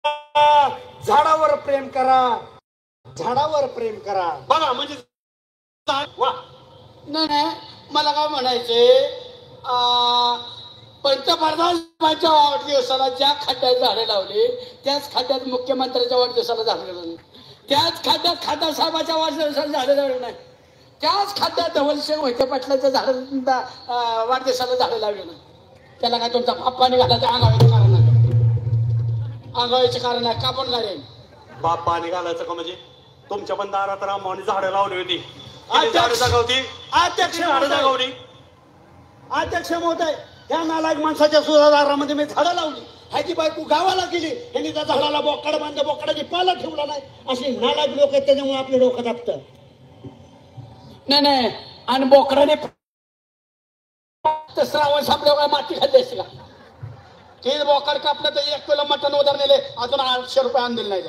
झाडावर प्रेम करा, झाडावर प्रेम करा. बघा म्हणजे वा. नाही मला काय म्हणायचंय, पंतप्रधानांच्या वाढदिवसाला ज्या खड्ड्यात झाडे लावली त्याच खड्ड्यात मुख्यमंत्र्यांच्या वाढदिवसाला झाडे लावली, त्याच खड्ड्यात खासदार साहेबाच्या वाढदिवसाला झाडे लावली नाही, त्याच खड्ड्यात धवलसिंग मोहिते पाटलाच्या वाढदिवसाला झाडे लावली नाही. त्याला काय तुमचा बाप पाणी घालायचं अंगावायचं कारण आहे, अंगावायचे कारण आहे का पण गाडे बाप पाणी घालायचं का म्हणजे तुमच्या पण दारात रामभाऊनी झाडं लावली होती. झाडं जगवती, अध्यक्ष झाडं जगवली. अध्यक्ष महोदय, त्या नालायक माणसाच्या सुद्धा दारामध्ये मी झाडं लावली. ह्याची बायको गावाला गेली, ह्यांनी त्या झाडाला बोकाड बांधलं, बोकाडाची पाला ठेवला नाही. अशी नालायक लोक आहेत, त्याच्यामुळे आपले डोकं दाबतं. नाही आणि बोकडाने श्रावण संपल्यावर माती खाल्ली असते का? ते बोकड कापलं तर 1 किलो मटण उधार नेले, अजून 800 रुपये आणून दिले नाही.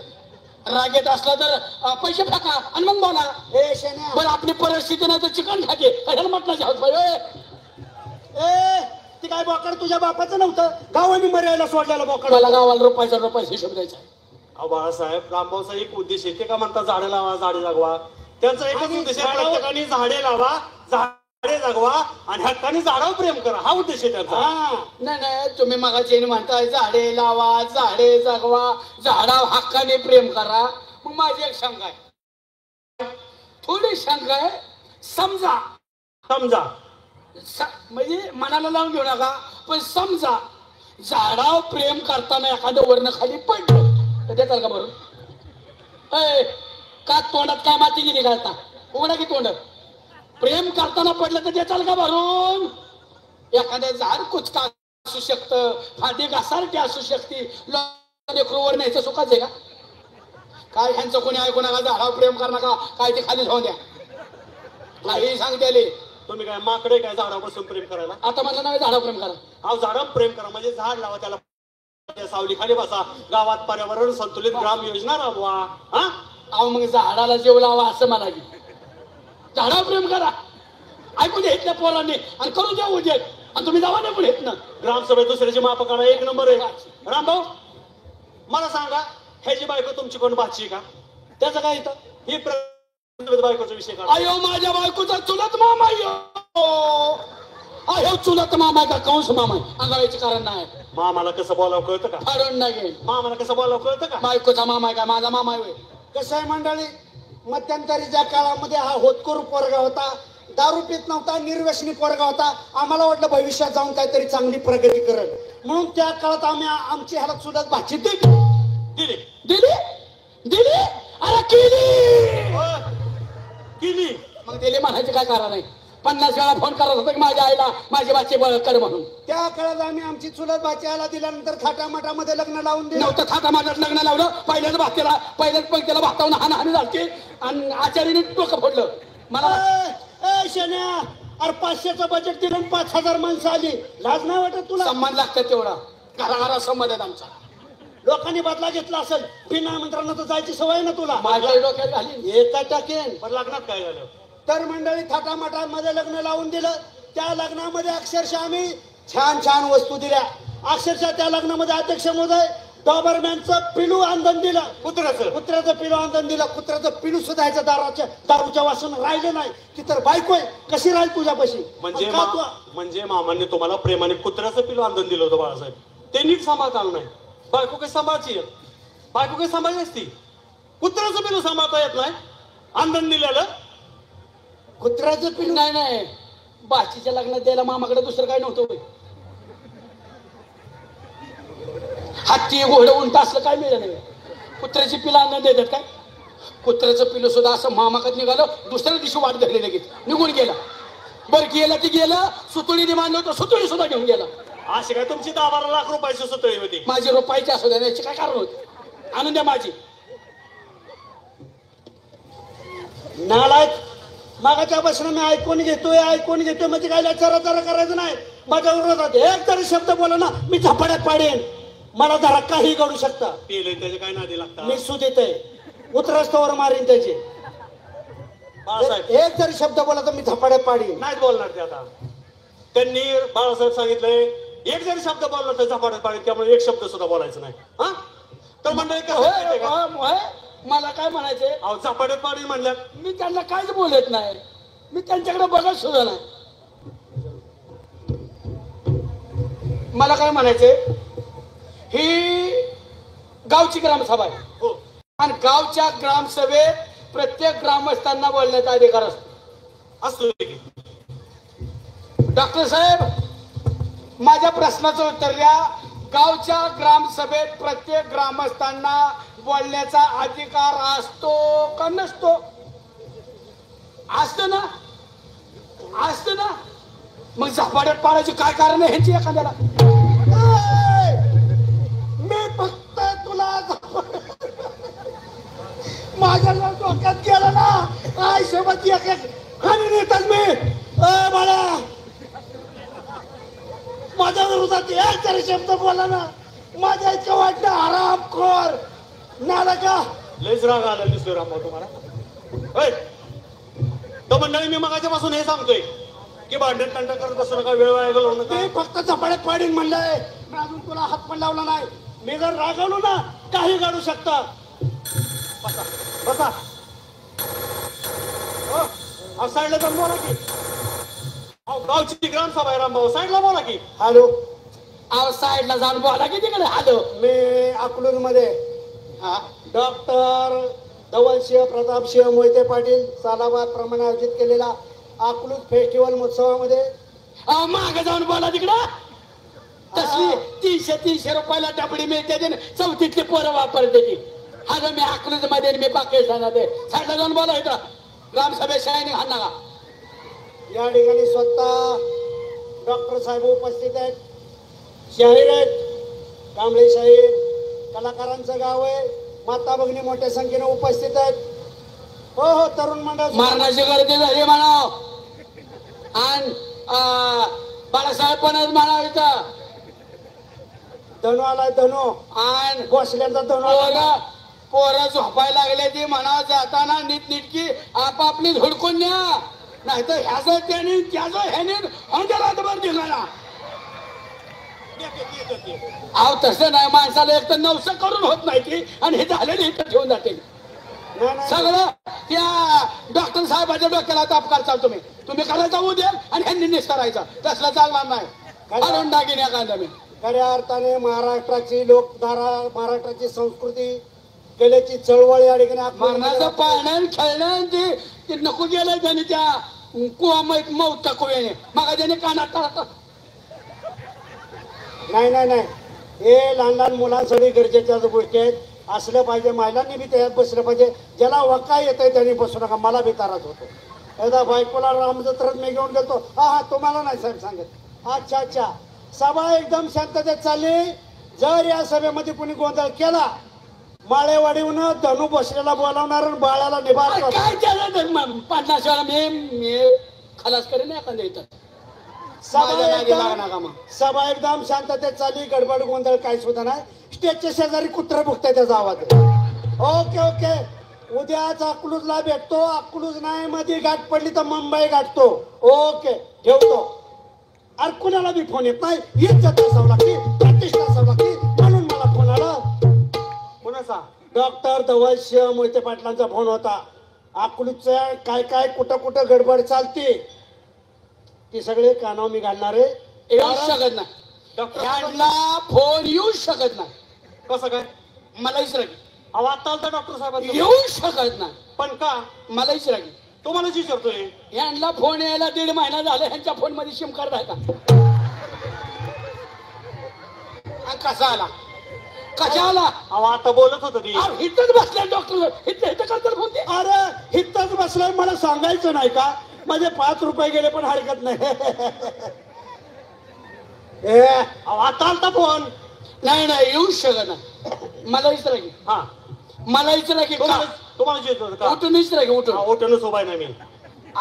रागेत असला तर पैसे टाका आणि मग बोला. ए शेण्या, पण आपली परिस्थिती नाही तर चिकन खाते कशाला मटणाचे हात पाहिजे. ए ती काय बोकाड तुझ्या बापाचं नव्हतं, गावाने मर्यायला सोडलेलं बोकाड. मला गावाला रुपयाचा हिशोब द्यायचा. अहो बाळासाहेब, रामभाऊचा एक उद्देश आहे, ते का म्हणतात झाडं लावा झाडे जगवा. त्यांचा एकच उद्देश आहे, प्रत्येकाने झाडे लावा, झाडे जगवा आणि हक्काने झाडावर प्रेम करा, हा उद्देश आहे त्यांचा. नाही तुम्ही मगाची म्हणताय झाडे लावा, झाडे जगवा, झाडावर हक्काने प्रेम करा. मग माझी एक शंका आहे, थोडी शंका आहे. समजा म्हणजे मनाला लावून घेऊ नका, पण समजा झाडावर प्रेम करताना एखादं वर्ण खाली पडलं तर देताल का बरोबर? का तोंडात काय माती गेली घालता? उघडा की तोंड. प्रेम करताना पडलं तर देताल का भरून? एखादं झाड कुचका असू शकतं, फांदी घासारखी असू शकते, लेकरूवर न्यायचं सुखाच आहे का? काय ह्यांचं कोणी ऐकू नका, झाडावर प्रेम करू नका, काय ते खाली जाऊन द्या, काही सांगते. तुम्ही काय माकडे काय झाडावर बसून प्रेम करायला? आता म्हणलं नाही झाडावर प्रेम करा. अहो झाडावर प्रेम करा म्हणजे झाड लावा, त्याला सावली खाली बसा, गावात पर्यावरण संतुलित ग्राम योजना राबवा. हा अहो मग झाडाला जीव लावा असं मला की झाडावर प्रेम करा. ऐकू दे इथल्या पोरांनी आणि करू द्या उद्या, आणि तुम्ही जावा नाही पण येत ना. ग्रामसभेत दुसऱ्याची माप करा, 1 नंबर आहे. रामभाऊ मला सांगा, ह्याची बायको तुमची कोण भाची का? त्याचं काय येतं? ही बायकोचा विषय का? अयो माझ्या बायकोचा चुलत मामा, अयो चुलत मामा का कंस मामा, अंगावायचे कारण नाही. मामाला कसं बोलावं कळतं का? फाडून नाही. मामाला कसं बोलावं कळतं का? बायकोचा मामा आहे का माझा मामा आहे? कसं आहे मंडळी, मध्यंतरीच्या काळामध्ये हा होतकरू पोरगा होता, दारू पित नव्हता, निर्व्यसनी पोरगा होता. आम्हाला वाटलं भविष्यात जाऊन काहीतरी चांगली प्रगती करेल, म्हणून त्या काळात आम्ही आमची ह्याला सुद्धा भाची दिली. अरे केली. मग दिली म्हणायचे काय कारण नाही? 50 वेळा फोन करत होतो की माझ्या आईला माझी बाची कर म्हणून. त्या काळात आम्ही आमची चुलत भाची आला दिल्यानंतर थाटामाटामध्ये लग्न लावून दिलं. नव्हतं थाटामाटात लग्न लावलं. पहिल्याच पंक्तीला भातावून हाणाहाणी झाली आणि आचार्याने डोकं फोडलं मला. शेण्या, अरे 500चं बजेट दिलं, 5000 माणसं आली, लाज नाही वाटत तुला? सन्मान लागतात तेवढा, घराघरा संबंध आहे आमचा. लोकांनी बदला घेतला असेल, बिना आमंत्रणात जायची सवय ना तुला? माझ्या डोक्यात घाली येता टाकेन. पण लग्नात काय झालं? तर मंडळी थाटामाटामध्ये लग्न लावून दिलं. त्या लग्नामध्ये अक्षरशः आम्ही छान छान वस्तू दिल्या. अक्षरशः त्या लग्नामध्ये अध्यक्ष महोदय डॉबरमॅनचं पिलू आंदण दिलं, कुत्र्याचं पिलू आंदण दिलं. कुत्र्याचं पिलू सुद्धा ह्याच्या दारूच्या वासून राहिलं नाही. ती तर बायको आहे, कशी राहील तुझ्यापाशी? म्हणजे मामांनी तुम्हाला प्रेमाने कुत्र्याचं पिलू आंदण दिलं होतं बाळासाहेब, ते नीट सांभाळता आलं नाही. बायको काही सांभाळची, बायको काही सांभाळली असती. कुत्र्याचं पिलू सांभाळता येत नाही, आंदण दिलेलं कुत्र्याचं पिलू नाही. बाचीच्या लग्नात द्यायला मामाकडे दुसरं काय नव्हतं. हत्ती घोडं उंट असलं काय मिळलं नाही. कुत्र्याची पिलं अन्न देतात काय? कुत्र्याचं पिलं सुद्धा असं मामाकडे निघालं, दुसऱ्या दिवशी वाट धरली, लगेच निघून गेला. बरं गेलं की गेलं, सुतुळीने मानलं होतं, सुतुळी सुद्धा घेऊन गेला. अशी काय तुमची 10-12 लाख रुपयाची सुतळी होती? माझी रुपयाची असू द्या, याची काय कारण होती? आणून द्या माझी. नालायक, मागाच्या बसणं मी ऐकून घेतोय म्हणजे काय चरा करायचं नाही. माझ्या विरोधात एक तरी शब्द बोला ना, मी झपाट्यात पाडेन. मला जरा काही घडू शकता. पेले त्याचे काय नादी लागतात? मी सुद येतोय, उतरस्तवर मारीन त्याचे. बाळासाहेब एक जरी शब्द बोला तर मी झपाट्यात पाडीन. नाही बोलणार ते. आता त्यांनी बाळासाहेब सांगितलंय, एक जरी शब्द बोलला तर झपाट्यात पाडेल, त्यामुळे एक शब्द सुद्धा बोलायचं नाही. हा तर मंडळी कसं होय, माहितीये का? होय, मला काय म्हणायचंय, अहो झपाट्यात पाणी म्हणल्यात. मी त्यांना काहीच बोलत नाही, मी त्यांच्याकडे बघत सुद्धा नाही. मला काय म्हणायचंय, ही गावची ग्रामसभा आहे हो आणि गावच्या ग्रामसभेत प्रत्येक ग्रामस्थांना बोलण्याचा अधिकार असतो. असतो की. डॉक्टर साहेब, माझ्या प्रश्नाचं उत्तर द्या. गावच्या ग्रामसभेत प्रत्येक ग्रामस्थांना बोलण्याचा अधिकार असतो का नसतो? असतो ना, असतो ना. मग झपाट्यात पाडायचे काय कारण आहे ह्यांची एखाद्याला? ए, मी फक्त तुला माझ्या डोक्यात गेलं ना, आय सोबत एक एक आणि नेतात मी. बाळा, माझ्या विरोधात एक तरी शब्द बोला ना. माझ्या इतकं वाटलं हरामखोर नालायका. लयच राग आला दिसतोय रामभाऊ तुम्हाला. होय. तर मंडळी मी मगाच्यापासून हे सांगतोय की भांडण तंटा करत बसू नका, वेळ वाया घालवू नका. ते फक्त झपाट्यात पाडीन म्हणलंय, मी अजून तुला हात पण लावला नाही. मी जर रागावलो ना, काही काढू शकता. बसा बसा. हो, अहो साईडला जाऊन बोला की. अहो गावची ग्रामसभा आहे रामभाऊ, साईडला बोला की. हॅलो, अहो साईडला जाऊन बोला की तिकडे. हॅलो, मी अकलूज मध्ये डॉक्टर धवलसिंह प्रतापसिंह मोहिते पाटील सालाबाद प्रमाणे आयोजित केलेला अकलूज फेस्टिवल महोत्सवामध्ये. अहो मागे जाऊन बोला तिकडं. तसली 300 रुपयाला डबडी मिळते ते, चौथीतली पोरं वापरते ती. हा मी अकलूज मध्ये मी पाकिस्तानात आहे. साईडला जाऊन बोला इथं. ग्रामसभेत शाळेने हा नका. या ठिकाणी स्वतः डॉक्टर साहेब उपस्थित आहेत, शाहीर आहेत, कांबळे शाहीर, कलाकारांचं गाव आहे. माता भगिनी मोठ्या संख्येने उपस्थित आहेत. हो हो, तरुण मंडळ मारण्याची गर्दी झाली म्हणाव. आणि बाळासाहेब पण म्हणाव इथं. धनु आलाय, धनु आणि बसल्याचा धनु आलाय. पोरं झोपायला लागले ती म्हणाव, जाताना नीटनीटकी आपापली धुडकून न्या, नाहीतर ह्याचं त्याने त्याचं ह्याने अंधरातभर दिला. अहो तसं नाही, माणसाला एक तर नवसं करून होत नाही ती, आणि हे झालेली इथं ठेवून जाते. नाही, नाही. सगळं त्या डॉक्टर साहेबाच्या डोक्याला ताप करचाल तुम्ही करायचा उद्या आणि ह्यांनी निस्तरायचा. तसला चालणार नाही. हलवून टाकीन एखादा मी. खऱ्या अर्थाने महाराष्ट्राची लोकधारा, महाराष्ट्राची संस्कृती, कलेची चळवळ या ठिकाणी मरणाचं पाळणं खेळणं ते नको गेलं त्याने त्या कुवा मौत कुवेने. मग त्याने कानात टाकला. नाही नाही नाही, हे लहान लहान मुलांसाठी गरजेच्या गोष्टी आहेत. असलं पाहिजे, महिलांनी बी त्याच्यात बसलं पाहिजे. ज्याला वका येत आहे त्यांनी बसू नका. मला बी त्रास होतो. एकदा बायकोला रामजत्रत मी घेऊन गेलो. हा तुम्हाला नाही साहेब सांगत. अच्छा अच्छा, सभा एकदम शांततेत चालली. जर या सभेमध्ये कुणी गोंधळ केला, माळेवाडीहून धनु बसलेला बोलावणार आणि बाळाला निभार. काय त्याला 50 वेळा मी खलास करेन एखाद्या इथं. सभा एकदम शांततेत चालली. गडबड गोंधळ काही सुद्धा नाही. स्टेजच्या शेजारी कुत्र भुकतंय, त्याचा आवाज. ओके ओके, उद्याच अकलूजला भेटतो. अकलूज नाही मध्ये गाठ पडली तर मुंबई गाठतो. ओके, ठेवतो. अरे कुणाला बी फोन येत नाही. इज्जत असावं लागते, प्रतिष्ठा असावं लागते, म्हणून मला फोन आला. कोणाचा? डॉक्टर धवलसिंह मोहिते पाटलांचा फोन होता. अकलूजच्या काय काय कुठं कुठं गडबड चालते ती सगळे कानावर मी घालणार आहे. येऊ शकत नाही. डॉक्टर फोन येऊ शकत नाही. कसं काय? मला इसरागी अहो आता आलता डॉक्टर साहेबांचा. येऊ शकत नाही. पण का? मला इसरागी तुम्हाला विचारतोय. यांना फोन यायला 1.5 महिना झाला. ह्यांच्या फोन मध्ये सिम कार्ड आहे का? कसा आला? कशा आला? अहो आता बोलत होत ती. इथंच बसल्या डॉक्टर. इथं करतात फोन ते. अरे हितच बसलाय, मला सांगायचं नाही का? माझे 5 रुपये गेले पण हरकत नाही. अहो आता आलता फोन. नाही नाही, येऊ शकत नाही. मला इसरागी. हा, मला इसरागी. तुम्हाला विचारतो का? उठून इसरागी उठून. ओटूनच उभा आहे ना मी.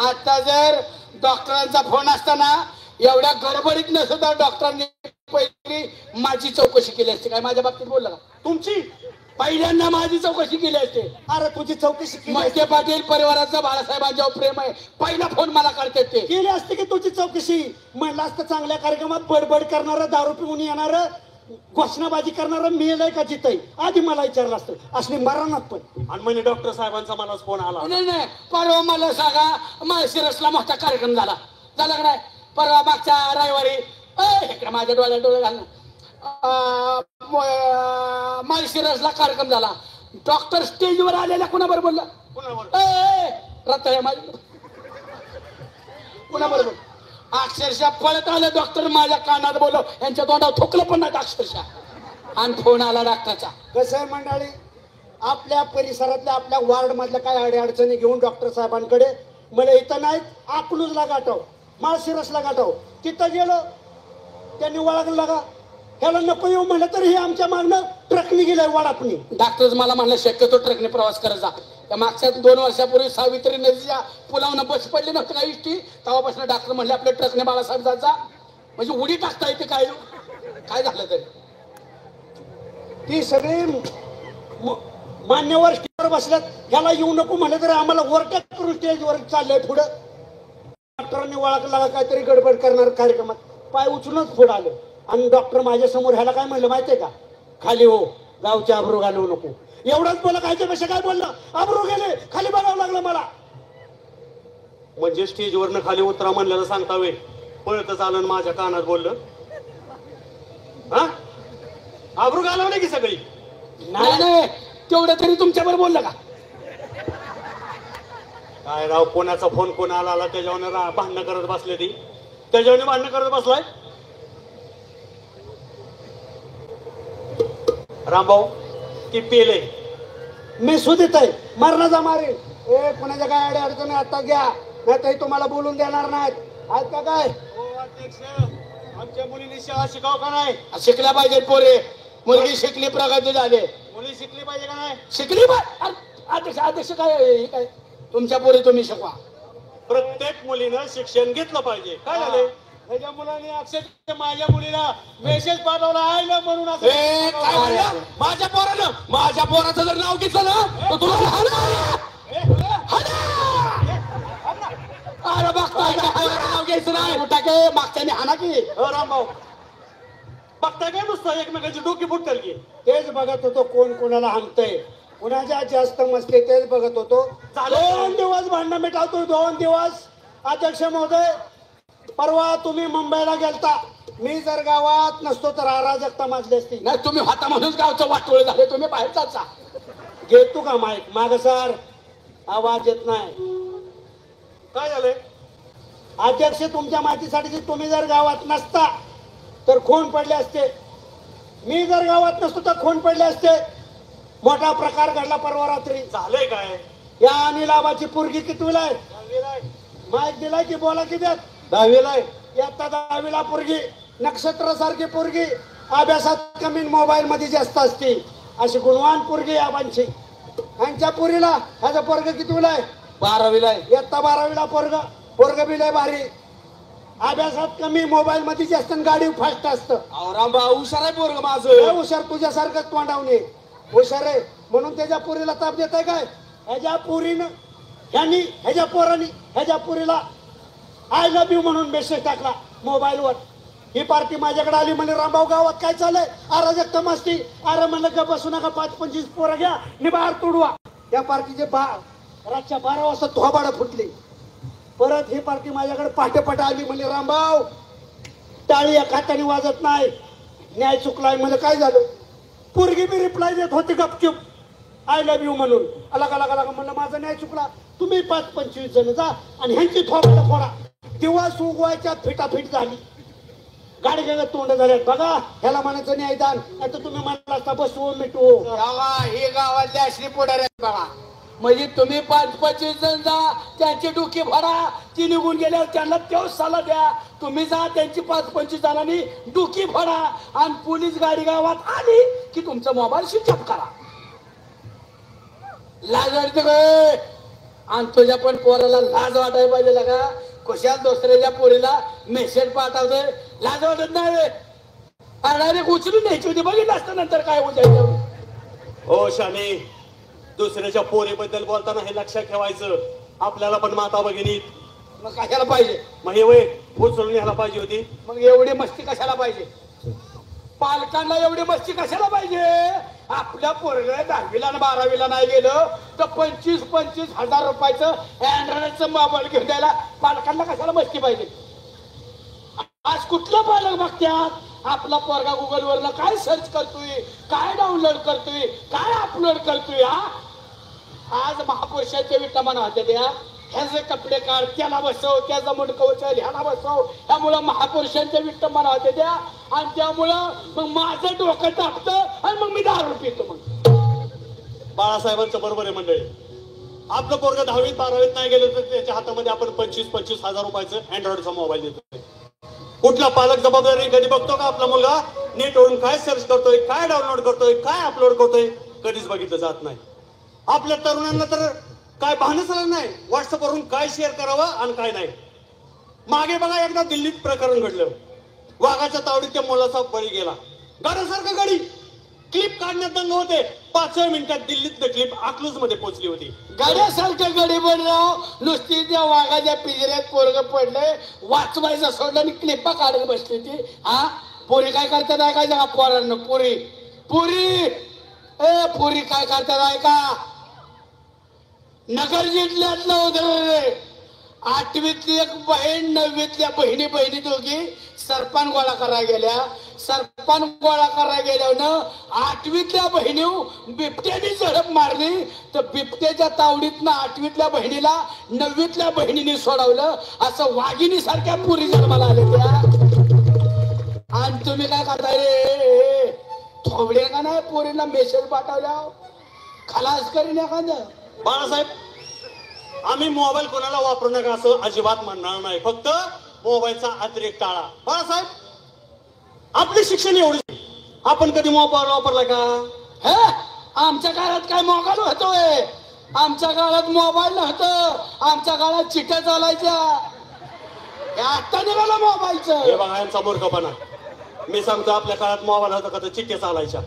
आता जर डॉक्टरांचा फोन असताना एवढ्या गडबडीत नसतं तर डॉक्टरांनी पहिली माझी चौकशी केली असते. काय माझ्या बाबतीत बोलला का? तुमची पहिल्यांदा माझी चौकशी केली असते. अरे तुझी चौकशी मोहिते पाटील परिवाराचा बाळासाहेबांच्यावर प्रेम आहे. पहिला फोन मला करते ते. केली असते की तुझी चौकशी. म्हणलं असतं चांगल्या कार्यक्रमात बडबड करणार, दारू पिऊन येणार, घोषणाबाजी करणारा मेलय का जिथं आधी मला विचारलं असतं. असली मरणात पण. आणि म्हणजे डॉक्टर साहेबांचा मलाच फोन आला. नाही परवा मला सांगा माळशिरसला मोठा कार्यक्रम झाला का नाही? परवा मागच्या रविवारी इकडे माझ्या डोळे घालणं माळशिरसला कार्यक्रम झाला. डॉक्टर स्टेजवर आलेला कुणाबरोबर बोलला? रत्ता माझ्या कुणाबरोबर? अक्षरशः पळत आलं डॉक्टर माझ्या कानात बोलव. यांच्या तोंडावर थुकलं पण नाही अक्षरशः. आणि फोन आला डॉक्टरचा. कसं आहे मंडळी, आपल्या परिसरातल्या आपल्या वार्ड मधल्या काय अडचणी घेऊन डॉक्टर साहेबांकडे मला इथं नाहीत अकलूजला गाठव, माळशिरसला गाठव. तिथं गेलो त्यांनी वळखलं का ह्याला नको येऊ म्हणलं तर हे आमच्या मागणं ट्रकने गेलंय वडापणी. डॉक्टर मला म्हणलं शक्यतो ट्रकने प्रवास करत जा. त्या मागच्या 2 वर्षापूर्वी सावित्री नदीच्या पुलावनं बस पडली नव्हती का इष्टी, तेव्हापासून डॉक्टर म्हणले आपल्या ट्रकने बाळासाहेब जात जा. म्हणजे उडी टाकता येते काय झालं तरी. ती सगळी मान्यवर स्टेजवर बसल्यात. ह्याला येऊ नको म्हणलं तरी आम्हाला ओव्हरटेक करून स्टेजवर चाललंय पुढं. डॉक्टरांनी वळखला काहीतरी गडबड करणार कार्यक्रमात पाय उचलूनच पुढं आलं. आणि डॉक्टर माझ्या समोर ह्याला काय म्हणलं माहितीये का? खाली हो, गावच्या आबरू घालवू नको. एवढंच बोला. कायच्यापेक्षा काय बोललं? आबरू गेले, खाली बघावं लागलं मला. म्हणजे स्टेजवरनं खाली उतरा म्हणलेलं सांगता वे पळतच आलं माझ्या कानात बोललं. हा आबरू घालवली की सगळी? नाही तेवढं तरी तुमच्याबरोबर बोललं का? काय राव, कोणाचा फोन कोणाला आला त्याच्यावर भांडणं करत बसले ती. त्याच्यावर भांडणं करत बसलाय रामभाऊ. ती पेले मी सुदित आहे, मरणाचा मारेल. ए कुणाच्या काय अडे अडचणी आता घ्या, नाही तर तुम्हाला बोलून देणार नाहीत. आहेत का काय? आमच्या मुलीने शाळा शिकाव का नाही? शिकल्या पाहिजे पोरे. मुलगी शिकली प्रगती झाली. मुली शिकली पाहिजे का नाही? शिकली पाहिजे. अध्यक्ष काय तुमच्या पोरी तुम्ही शिकवा. प्रत्येक मुलीनं शिक्षण घेतलं पाहिजे. काय झालंय? त्याच्या मुलांनी अक्षरशः माझ्या मुलीला मेसेज पाठवला आहे म्हणून. माझ्या पोराचं जर नाव घेतलं ना तर तुला अरे बघताय नाव घ्यायचं नाही. टाके मागच्याने हाना की रामभाऊ बघताय काय नुसतं एकमेकांची डोकी फुटल की. तेच बघत होतो कोण कोणाला हाणतंय, कुणाच्या जास्त मस्ती तेच बघत होतो. 2 दिवस भांडणं मिटावतो. 2 दिवस. अध्यक्ष महोदय, परवा तुम्ही मुंबईला गेलता. मी जर गावात नसतो तर अराजकता माजली असती. नाही तुम्ही होता म्हणून गावचं वाटोळ झाले. तुम्ही बाहेर जाता. घेतो का माईक माग सर? आवाज येत नाही. काय झालंय? अध्यक्ष तुमच्या माहितीसाठी तुम्ही जर गावात नसता तर खून पडले असते. मी जर गावात नसतो तर खून पडले असते. मोठा प्रकार घडला परवा रात्री. झालंय काय? या अनिलाबाची पोरगी कितवीला आहे? 10वीला. माईक दिलाय की बोला की द्यात? 10वीला आहे. आता 10वीला पोरगी, नक्षत्र सारखी पोरगी, अभ्यासात कमी मोबाईल मध्ये जास्त असते. अशी गुणवान पोरगी आबांची. यांच्या पोरीला ह्याचा पोरग कितवीला आहे? 12वीला आहे. इयत्ता 12वीला पोरग बी लय भारी. अभ्यासात कमी मोबाईल मध्ये जास्त गाडी फास्ट असतं. रामभाऊ हुशार आहे पोरग माझं. लय हुशार. तुझ्यासारखंच तोंडावणे हुशार आहे म्हणून त्याच्या पोरीला ताप देत आहे काय? ह्याच्या पोरीनं ह्याच्या पोरांनी ह्याच्या पोरीला आय लव्ह यू म्हणून मेसेज टाकला मोबाईलवर. ही पार्टी माझ्याकडे आली म्हणजे रामभाऊ गावात काय चाललंय? अराजकता मस्ती. अरे म्हणलं का बसू नका, 5-25 पोरं घ्या नि बाहेर तोडवा. त्या पार्टीचे रातच्या 12 वाजता थोबाडं फुटली. परत ही पार्टी माझ्याकडे पहाटे आली म्हणजे रामभाऊ टाळी एका हाताने वाजत नाही, न्याय चुकलाय. म्हणजे काय झालं? पोरगी बी रिप्लाय देत होती गपचूप आय लव्ह यू म्हणून. अलग म्हणलं माझा न्याय चुकला. तुम्ही 5-25 जण जा आणि ह्यांची थोबाडं फोडा. दिवस उगवायच्या फिटाफिट झाली. गाडी गंगत तोंड झाल्यात. बघा ह्याला म्हणायचं न्यायदान, नाही तर तुम्ही म्हणला असता बसवून मिटवू. हे गावातले अशी पुढारी बघा. म्हणजे तुम्ही 5-25 जण जा, त्यांची डोकी भरा. ती निघून गेल्यावर त्यांना तेच सल्ला द्या. तुम्ही जा त्यांची 5-25 जणांनी डोकी भरा. आणि पोलीस गाडी गावात आली की तुमचा मोबाईल स्विच ऑफ करा. लाज वाटते काय? आणि तुझ्या पण पोराला लाज वाटायला पाहिजे का? कशा दुसऱ्याच्या पोरीला मेसेज पाठवतोय. लाज वाटत नाही? डायरेक्ट उचलून न्यायची होती. बघितलं असतं नंतर काय होतं. हो शाने, दुसऱ्याच्या पोरीबद्दल बोलताना हे लक्षात ठेवायचं. आपल्याला पण माता भगिनी. मग कशाला पाहिजे? मग हे वय उचलून यायला पाहिजे होती. मग एवढी मस्ती कशाला पाहिजे? पालकांना एवढी मस्ती कशाला पाहिजे? आपल्या पोरग 10वीला आणि 12वीला नाही गेलं तर 25-25 हजार रुपयाचं अँड्रॉइडचं मोबाईल घेऊन द्यायला पालकांना कशाला मस्ती पाहिजे? आज कुठलं पालक बघत्यात आपला पोरगा गुगल वरनं काय सर्च करतोय, काय डाउनलोड करतोय, काय अपलोड करतोय? आज महापुरुषाच्या विटमान होत्या त्या, ह्याचे कपडे काढ, त्याला बसव, त्याचा मुंडकं उचल, ह्याला बसव. ह्यामुळं महापुरुषांच्या विटमान होत्या त्या, आणि त्यामुळं मग माझं डोकं टाकतं आणि मग मी दारू पितो. मग बाळासाहेबांचं बरोबर आहे मंडळी. आपलं पोरग 10वीत 12वीत नाही गेलं तर त्याच्या हातामध्ये आपण 25-25 हजार रुपयाचं अँड्रॉइडचा मोबाईल देतोय. कुठला पालक जबाबदारी कधी बघतो का आपला मुलगा नेटवरून काय सर्च करतोय, काय डाउनलोड करतोय, काय अपलोड करतोय? कधीच बघितलं जात नाही. आपल्या तरुणांना तर काय भानच आलं नाही व्हॉट्सअपवरून काय शेअर करावं आणि काय नाही. मागे बघा एकदा दिल्लीत प्रकरण घडलं. वाघाच्या तावडीत त्या मुलाचा बळी गेला. गाड्यासारखं गाडी क्लिप काढण्यात दंग होते. 5 मिनिटात दिल्लीत क्लिप अकलूज मध्ये पोहोचली होती. गाड्यासारखं गडी बनराव नुसती त्या वाघाच्या पिंजऱ्यात पोरग पडले, वाचवायचं सोडलं आणि क्लिपा काढत बसली ती. हा पोरी काय करतात ऐका जगा पोरांना? पुरी पुरी पुरी काय करतात ऐका? नगर जिल्ह्यातलं उदाहरण, 8वीतली एक बहीण 9वीतल्या बहिणी दोघी सरपण गोळा करायला गेल्या. सरपण गोळा करायला गेल्यानं 8वीतल्या बहिणी बिबट्याने झडप मारली तर बिबट्याच्या तावडीतनं 8वीतल्या बहिणीला 9वीतल्या बहिणीने सोडवलं. असं वाघिणी सारख्या पुरी जन्माला आले त्या. आणि तुम्ही काय करताय रे? थोबडे का नाही पोरीला मेसेज पाठवल्या खलास करीन एखादं. बाळासाहेब, आम्ही मोबाईल कोणाला वापरू नका असं अजिबात म्हणणार नाही. फक्त मोबाईलचा अतिरेक टाळा. बाळासाहेब, आपले शिक्षण एवढे, आपण कधी मोबाईल वापरला का? हे आमच्या काळात काय मोबाईल होतोय? आमच्या काळात मोबाईल नव्हतं. आमच्या काळात चिठ्ठ्या चालायच्या. आता निघाला मोबाईलचं. हे बघा यांचा मूर्खपणा. मी सांगतो आपल्या काळात मोबाईल होता का तर चिठ्ठ्या चालायच्या.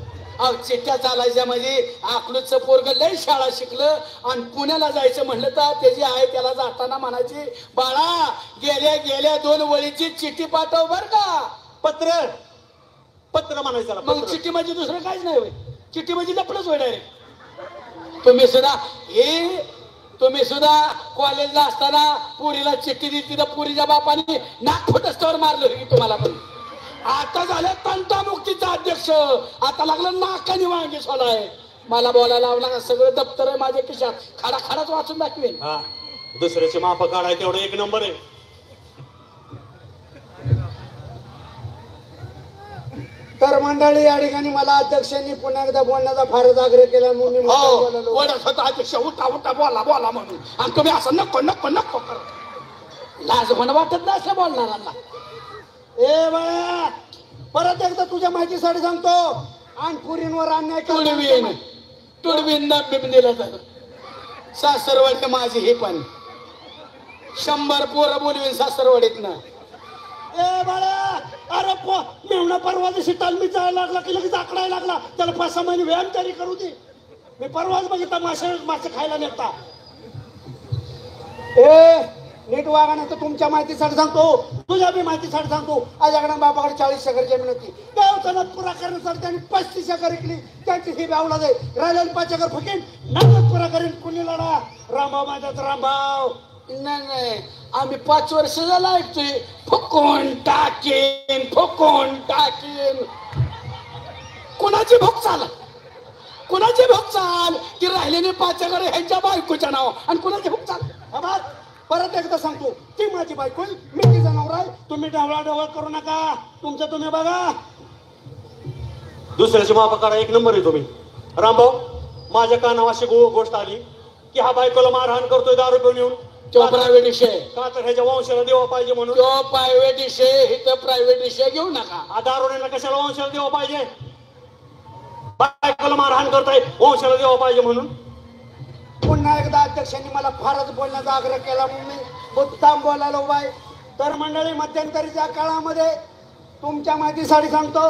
चिठ्ठ्या चालायच्या म्हणजे अकलूजचं पोरग लय शाळा शिकलं आणि पुण्याला जायचं म्हणलं तर त्याची आहे त्याला जाताना म्हणायची, बाळा गेल्या 2 वळीची चिठ्ठी पाठव बर का. पत्र पत्र म्हणायचं. मग चिठ्ठी म्हणजे दुसरं काहीच नाही होय. चिठ्ठी म्हणजे लपडच होय डायरेक्ट. तुम्ही सुद्धा कॉलेजला असताना पुरीला चिठ्ठी दिली तर पुरीच्या बापाने नाक फुटस्तवर मारलं की तुम्हाला पण. आता झालं तंटामुक्तीचा अध्यक्ष. आता लागलं नाकाने वांगी सोलाय. मला बोलायला लावला का? सगळं दप्तर आहे माझ्या खिशात. खडाच वाचून दाखवेन. हा, दुसऱ्याची माप काढाय तेवढं 1 नंबर आहे. तर मंडळी या ठिकाणी मला अध्यक्षांनी पुन्हा एकदा बोलण्याचा फारच आग्रह केला म्हणून मी बोलायलो. वडत होता अध्यक्ष, उठा बोला म्हणून. आणि तुम्ही असं नको कर. लाज पण वाटत नाही असं बोलणारांना. ए बाळा, परत एकदा तुझ्या माहितीसाठी सांगतो, आणि पुरींवर अन्याय तुडवीन बिन दिलं तर सासरवाडी माझी हे पण 100 पोरं बोलवीन सासरवाडीतनं. ए बाळा, अरे मेवणा परवा दिवशी तालमी जायला लागला की लगेच आकडायला लागला. त्याला 5-6 महिने व्यायाम तरी करू दे. मी परवाच बघितला मासे खायला नेता. नीट वागा नाही तर तुमच्या माहितीसाठी सांगतो, तुझ्या बी माहितीसाठी सांगतो. आजकडे बाबाकडे 40 एकर जमीन होती. देवतानात पुरा करण्यासाठी त्यांनी 35 एकर विकली. त्यांची ही ब्यावला जाईल. राहिलेली 5 एकर फकीन नागत पुरा करीन. कुणी लढा? रामभाऊ माझ्यात रामभाऊ. नाही आम्ही 5 वर्ष झाला ऐकतोय फुकून टाकीन. कोणाची भूक चाल की राहिलेली 5 एकर ह्यांच्या बायकोच्या नाव आणि कोणाची भूक चाल. परत एकदा सांगतो, ती माझी बायको, मी तिचा नवरा आहे. तुम्ही ढवळा करू नका. तुमचं तुम्ही बघा. दुसऱ्याची माप काढा 1 नंबर आहे तुम्ही. रामभाऊ, माझ्या कानावर अशी गोष्ट आली की हा बायकोला मारहाण करतोय दारू पिऊन येऊन. तो प्रायव्हेट विषय का तर ह्याच्या वंशाला देवा पाहिजे म्हणून. तो प्रायव्हेट विषय इथं प्रायव्हेट विषय घेऊ नका. दारुड्याला कशाला वंशाला देवा पाहिजे? बायकोला मारहाण करताय वंशाला देवा पाहिजे म्हणून. पुन्हा एकदा अध्यक्षांनी मला फारच बोलण्याचा आग्रह केला म्हणून मी मुद्दाम बोलायला उभा आहे. तर मंडळी, मध्यंतरीच्या काळामध्ये तुमच्या माहितीसाठी सांगतो,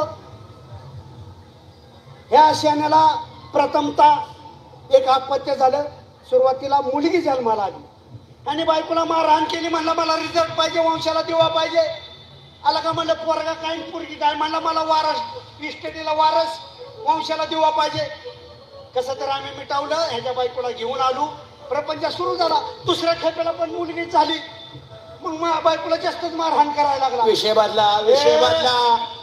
ह्या शेण्याला प्रथमतः एक अपत्य झालं. सुरुवातीला मुलगी जन्माला आली आणि बायकोला मारहाण केली. म्हणला मला रिझल्ट पाहिजे, वंशाला दिवा पाहिजे. आला का म्हणलं पोरगा काय पोरगी काय म्हणला मला वारस इस्टेटीला वारस वंशाला दिवा पाहिजे. कसं तर आम्ही मिटावलं, ह्याच्या बायकोला घेऊन आलो, प्रपंच सुरू झाला. दुसऱ्या खेपेला पण मुलगी झाली. मग बायकोला जास्तच मारहाण करायला लागला. विषय बदला, विषय बदला.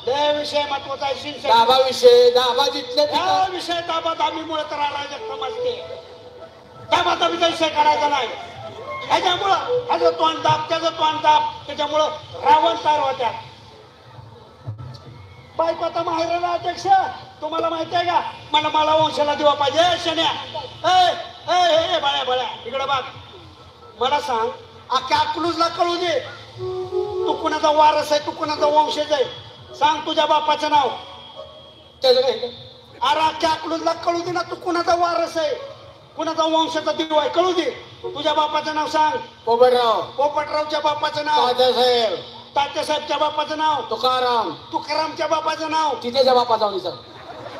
लय विषय महत्वाचा आहे. दाबा विषय, दाबा जिथले हा विषय दाबा दाबीमुळे तर आला समाजते. दाबा दाबीचा विषय करायचा नाही. ह्याच्यामुळं ह्याचं तोंड दाब, त्याचं तोंड दाब, त्याच्यामुळं रावण तयार होत्या. बायको आता माहेराला अध्यक्ष तुम्हाला माहिती आहे का, मला वंशाला दिवा पाहिजे. शन्या बाळ्या इकडे बघ, मला सांग अख्ख्या अकलूजला कळू दे तू कुणाचा वारस आहे, तू कुणाचा वंशज आहे. सांग तुझ्या बापाचं नाव. त्याचं काय अरे अख्ख्या अकलूजला कळू दे ना तू कुणाचा वारस आहे, कुणाचा वंशाचा दिवा आहे. कळू दे. तुझ्या बापाचं नाव सांग. पोपटराव. पोपटरावच्या बापाचं नाव. तात्यासाहेब. तात्यासाहेबच्या बापाचं नाव. तुकाराम. तुकारामच्या बापाचं नाव. तिथेच्या बापाचा सर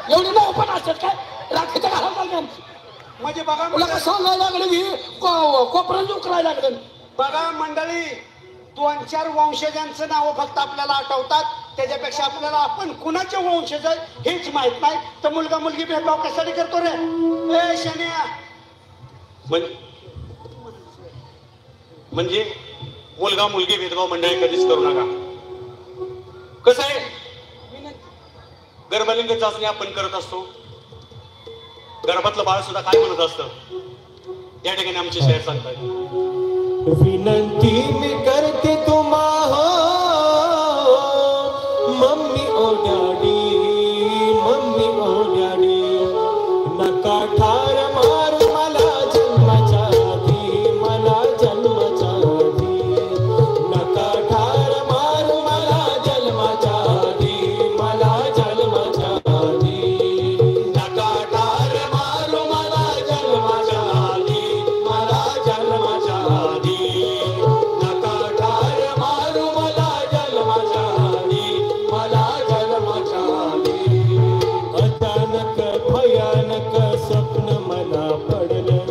एवढी नाव पण असतात काय राखेच्या घालायला म्हणजे बघा तुला का सांगायला लागलं की कोपऱ्यात उकरायला लागलं. बघा मंडळी, 2-4 वंशजांचं नाव फक्त आपल्याला आठवतात. त्याच्यापेक्षा आपल्याला आपण कुणाचे वंशज आहे हेच माहित नाही. तर मुलगा मुलगी भेदभाव कशासाठी करतो रे. ए शन्या, म्हणजे मुलगा मुलगी भेदभाव मंडळी कधीच करू नका. कसं आहे, गर्भलिंग चाचणी आपण करत असतो. गर्भातलं बाळ सुद्धा काय म्हणत असतं या ठिकाणी आमचे शेअर सांगतात. विनंती मी करते तुम्हा मम्मी ओ डॅडी, मम्मी ओ डॅडी, नका ठार मारू मला जन्माच्या आधी, मला जन्माच्या आधी, नका ठार मारू मला जन्माच्या आधी, मला जन्माच्या आधी, नका ठार मारू मला जन्माच्या आधी, मला जन्माच्या आधी, नका ठार मारू मला जन्माच्या आधी, मला जन्माच्या आधी. अचानक भयानक स्वप्न मला पडलं,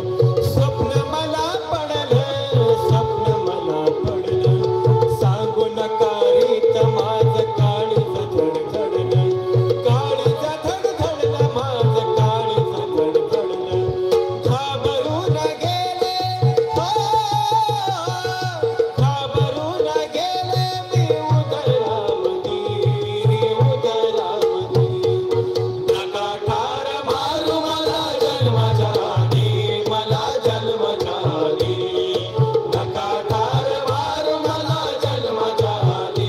स्वप्न मला पडलं, स्वप्न मला पडलं. सांगू नका रीत माझं काळीज धडधडलं, काळीज धडधडलं, माझं काळीज धडधडलं. घाबरून गेले हो, घाबरून गेले मी उदरामधी, उदरामधी. नका ठार मारू मला जन्माच्या आधी, मला जन्माच्या आधी, नका ठार मारू मला जन्माच्या आधी,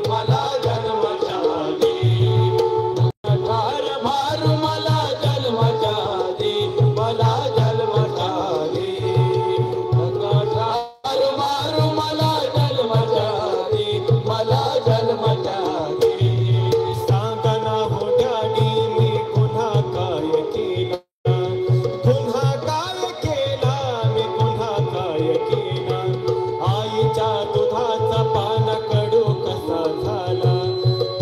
मला जन्माच्या आधी, ठार मारू मला जन्माच्या आधी, मला जन्माच्या आधी, नका ठार मारू मला जन्माच्या आधी, मला जन्माच्या आधी. सांगा ना हो डॅडी मी गुन्हा काय केला, गुन्हा काय केला, मी गुन्हा काय केला. आईच्या दुधाचा पान कडू कसा झाला,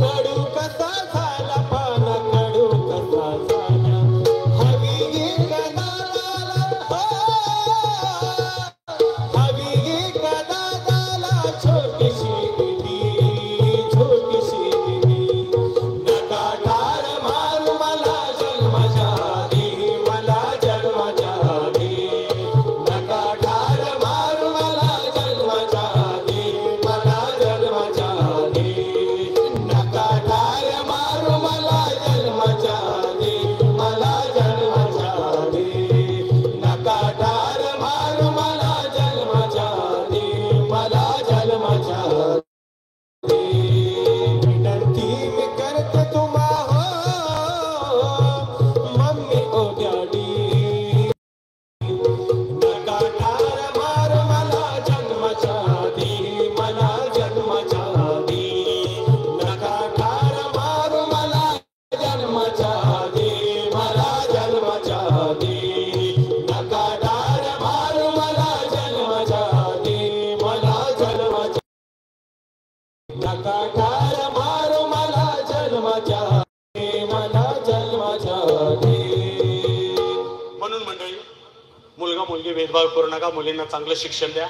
कडू कसा झाला, पान कडू कसा झाला. हवी एक दादाला हो, हवी एक दादाला छोटीशी दिली, छोटीशी दिली. नका ठार मारू मला जन्माच्या आधी, मला जन्माच्या आधी, नका ठार मारू मला जन्माच्या आधी, मला जन्माच्या आधी, नका ठार मारू मला जन्माच्या आधी, मला जन्माच्या आधी, नका ठार मारू मला जन्माच्या आधी, मला जन्माच्या आधी. विनंती मी करते तुम्हा मम्मी ओ डॅडी, नका ठार मारू मला जन्माच्या आधी, मला जन्माच्या आधी, नका ठार मारू मला जन्माच्या आधी, मला जन्माच्या आधी, नका ठार मारू मला जन्माच्या आधी, मला जन्माच्या, नका ठार मारू मला जन्माच्या आधी, मला जन्माच्या आधी. म्हणून मंडळी, मुलगा मुलगी भेदभाव करू नका. मुलींना चांगलं शिक्षण द्या.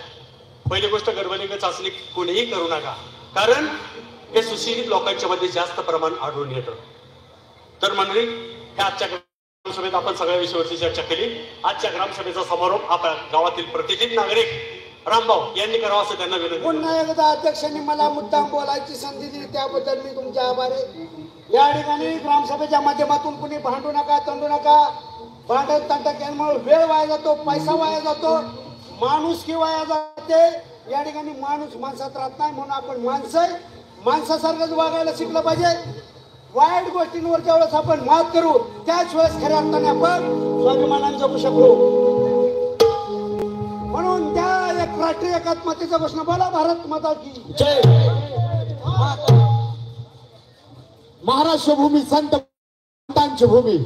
पहिली गोष्ट, गर्भलिंग चाचणी कोणीही करू नका. कारण हे सुशिक्षित लोकांच्या मध्ये जास्त प्रमाण आढळून येतं. तर मंडळी, ह्या आजच्या ग्रामसभेत आपण सगळ्या विषयावरची चर्चा केली. आजच्या ग्रामसभेचा समारोप आपल्या गावातील प्रतिष्ठित नागरिक रामभाऊ यांनी करावा असं त्यांना विनंती. पुन्हा एकदा अध्यक्षांनी मला मुद्दाम बोलायची संधी दिली त्याबद्दल मी तुमचे आभार आहे. या ठिकाणी ग्रामसभेच्या माध्यमातून कुणी भांडू नका, तंडू नका. भांडत तंटा केल्यामुळे वेळ वाया जातो, पैसा वाया जातो, माणुसकी वाया जाते. या ठिकाणी माणूस माणसात राहत नाही, म्हणून आपण माणसासारखंच वागायला शिकलं पाहिजे. वाईट गोष्टींवर ज्यावेळेस आपण मात करू त्याच वेळेस खऱ्या अर्थाने आपण स्वाभिमानाने जगू शकू. म्हणून त्या एक राष्ट्रीय एकात्मतेचा घोषणा बोला, भारत माता की जय. महाराष्ट्र भूमी संत संतांची भूमी,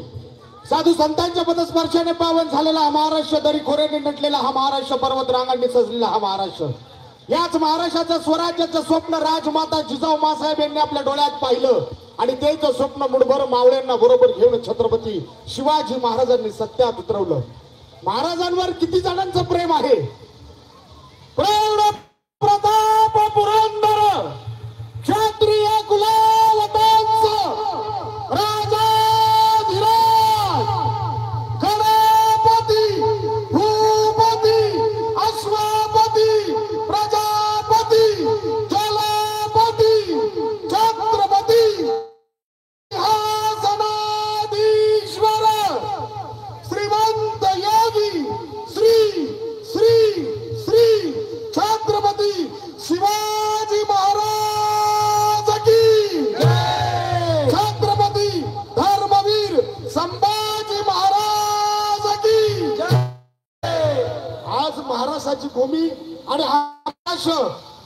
साधू संतांच्या पदस्पर्शाने पावन झालेला हा महाराष्ट्र, दरी खोऱ्याने नटलेला हा महाराष्ट्र, पर्वत रांगांनी सजलेला हा महाराष्ट्र. याच महाराष्ट्राचं स्वराज्याचं स्वप्न राजमाता जिजाऊ मासाहेब यांनी आपल्या डोळ्यात पाहिलं आणि तेच स्वप्न मुठभर मावळ्यांना बरोबर घेऊन छत्रपती शिवाजी महाराजांनी सत्यात उतरवलं. महाराजांवर किती जणांचं प्रेम आहे. प्रौढ प्रताप पुरंदर क्षत्रिय कुलवंतांच राजाधिराज गणपती भूपती अश्वपती प्रजापती जलपती छत्रपती सिंहासनाधीश्वर श्रीमंत योगी श्री श्री श्री छत्रपती शिवाजी महाराज की छत्रपती धर्मवीर संभाजी महाराज की. आज महाराष्ट्राची भूमी आणि महाराष्ट्र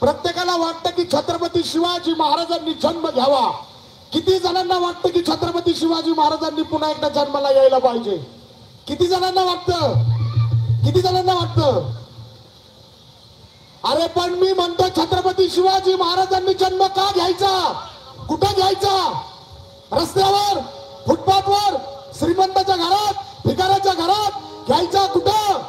प्रत्येकाला वाटतं की छत्रपती शिवाजी महाराजांनी जन्म घ्यावा. किती जणांना वाटतं की छत्रपती शिवाजी महाराजांनी पुन्हा एकदा जन्माला यायला पाहिजे. किती जणांना वाटतं, किती जणांना वाटतं. अरे पण मी म्हणतो छत्रपती शिवाजी महाराजांनी जन्म का घ्यायचा, कुठं घ्यायचा. रस्त्यावर, फुटपाथवर, श्रीमंताच्या घरात, भिकाऱ्याच्या घरात घ्यायचा. कुठं.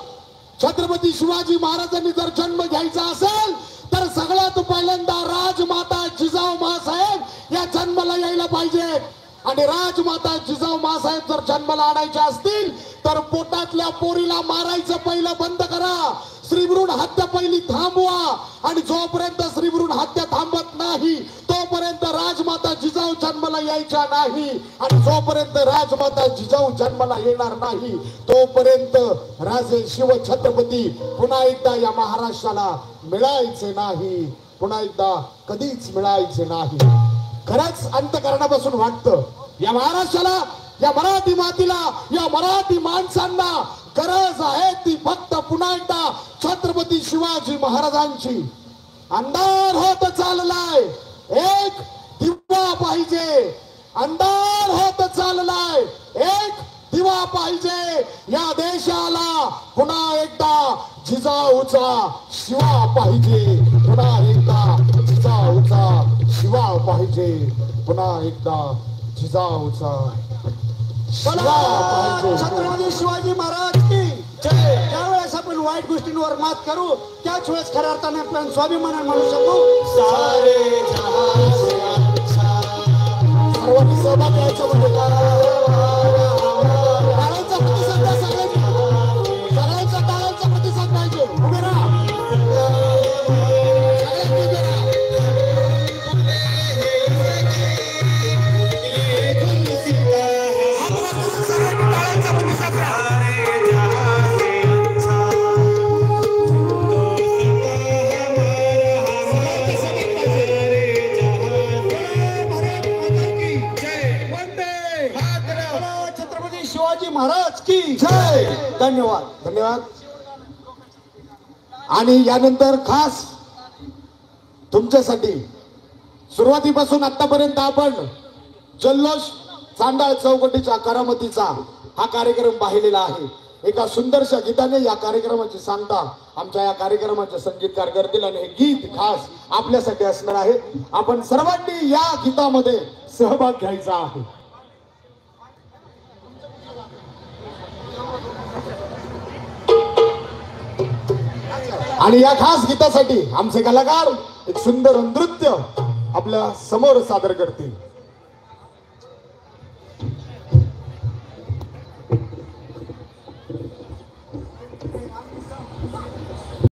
छत्रपती शिवाजी महाराजांनी जर जन्म घ्यायचा असेल तर सगळ्यात पहिल्यांदा राजमाता जिजाऊ मासाहेब या जन्माला यायला पाहिजे. आणि राजमाता जिजाऊ मासाहेब जर जन्माला आणायच्या असतील तर पोटातल्या पोरीला मारायचं पहिलं बंद करा. श्रीभ्रूण हत्या पहिली थांबवा. आणि जोपर्यंत श्रीभ्रूण हत्या थांबत नाही तोपर्यंत राजमाता जिजाऊ जन्माला यायच्या नाही. आणि जोपर्यंत राजमाता जिजाऊ जन्माला येणार नाही तोपर्यंत राजे शिव छत्रपती पुन्हा एकदा या महाराष्ट्राला मिळायचे नाही. पुन्हा एकदा कधीच मिळायचे नाही. खरंच अंतःकरणापासून वाटतं या महाराष्ट्राला, या मराठी मातीला, या मराठी माणसांना गरज आहे ती फक्त पुन्हा एकदा छत्रपती शिवाजी महाराजांची. अंधार होत चाललाय, एक दिवा पाहिजे. अंधार होत चाललाय, एक दिवा पाहिजे. या देशाला पुन्हा एकदा जिजाऊचा शिवा पाहिजे. पुन्हा एकदा जिजाऊचा शिवा पाहिजे. पुन्हा एकदा जिजाऊचा शिवा पाहिजे. छत्रपती शिवाजी महाराज की जय. त्यावेळेस आपण वाईट गोष्टींवर मात करू त्याच वेळेस खऱ्या अर्थाने आपण स्वाभिमानाने म्हणू शकू. सर्वांनी सहभाग घ्यायचा म्हणजे टाळ्यांचा प्रतिसाद द्या. सगळ्यांचा टाळ्यांचा प्रतिसाद पाहिजे. उभे राहा. छत्रपती शिवाजी महाराज की जय. धन्यवाद. धन्यवाद. आणि यानंतर खास तुमच्यासाठी सुरुवातीपासून आतापर्यंत आपण जल्लोष चांडाळ चौकटीच्या करामतीचा हा कार्यक्रम पाहिलेला आहे. एका सुंदरशा गीताने या कार्यक्रमाची सांगता आमच्या या कार्यक्रमाचे संगीतकार करतील आणि हे गीत खास आपल्यासाठी असणार आहे. आपण सर्वांनी या गीतामध्ये सहभाग घ्यायचा आहे. आणि या खास गीतासाठी आमचे कलाकार एक सुंदर नृत्य आपल्या समोर सादर करतील.